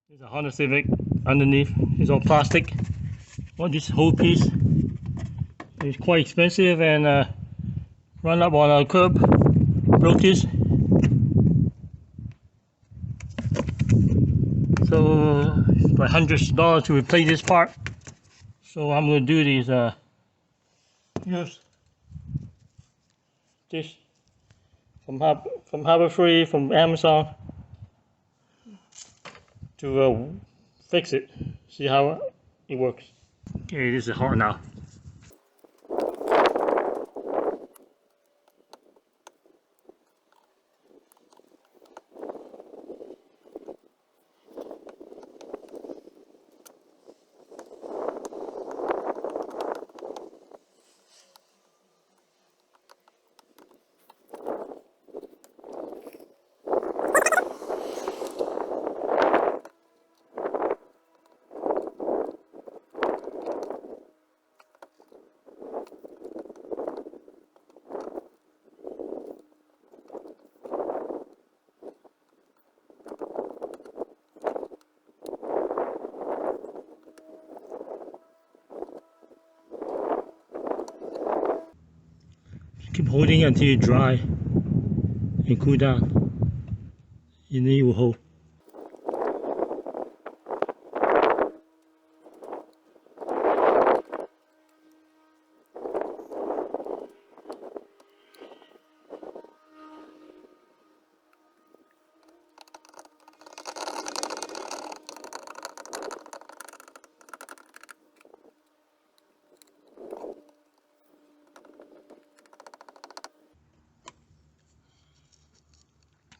There's a Honda Civic underneath. It's all plastic. Well, this whole piece is quite expensive and run up on a curb. Broke this. So it's like $100 to replace this part. So I'm gonna do these. Use this from Harbor Free, from Amazon, to fix it. See how it works. Okay, this is hard now. Keep holding it until you dry and cool down, and then it will hold.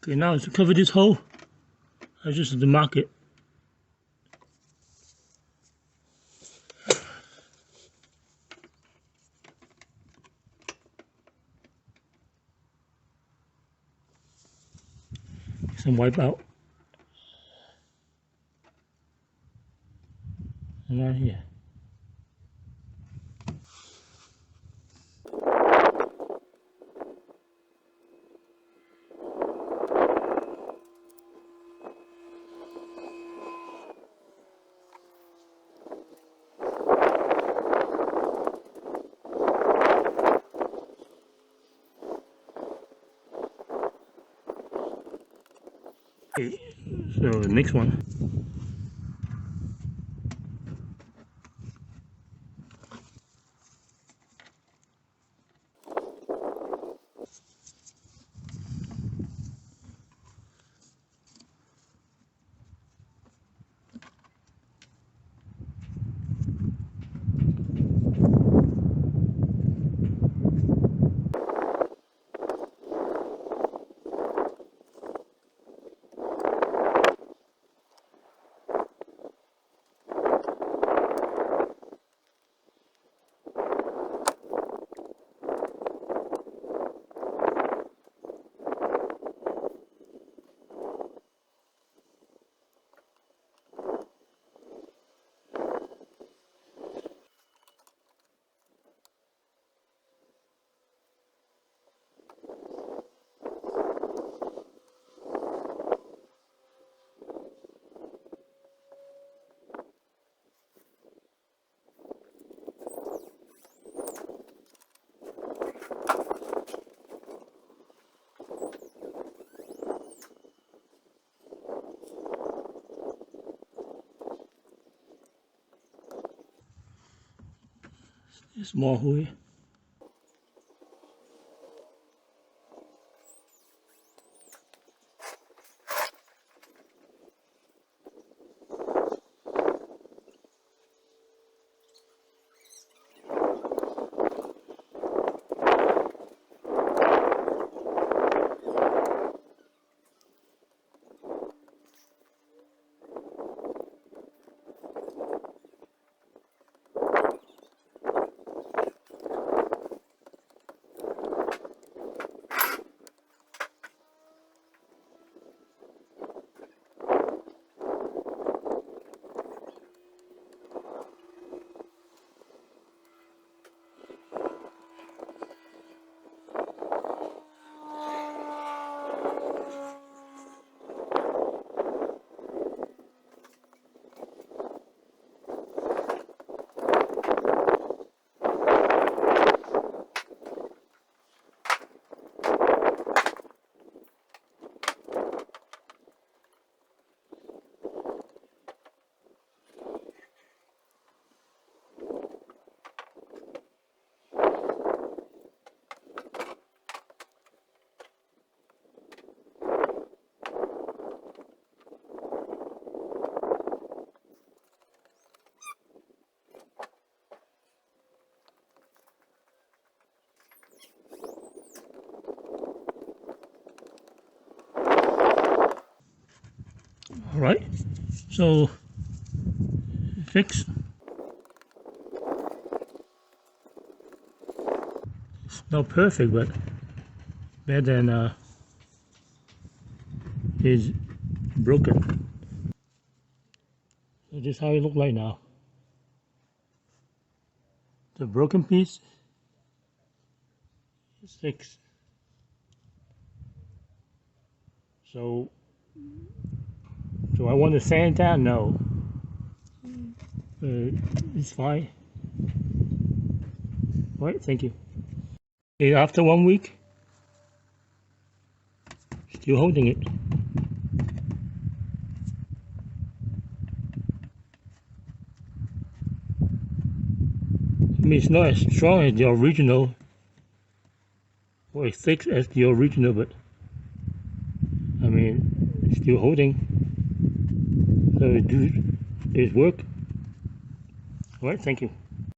Okay, now to cover this hole, I just mark it. Some wipe out. And right here. Okay, so the next one. Small hole. Alright, so fix. It's not perfect, but better than is broken. So this is how it looks like now. The broken piece is fixed. So do I want to sand it down? No. It's fine. Alright, thank you. And after 1 week, still holding it. I mean, it's not as strong as the original, or as thick as the original, but I mean, it's still holding. So it's work. Alright, thank you.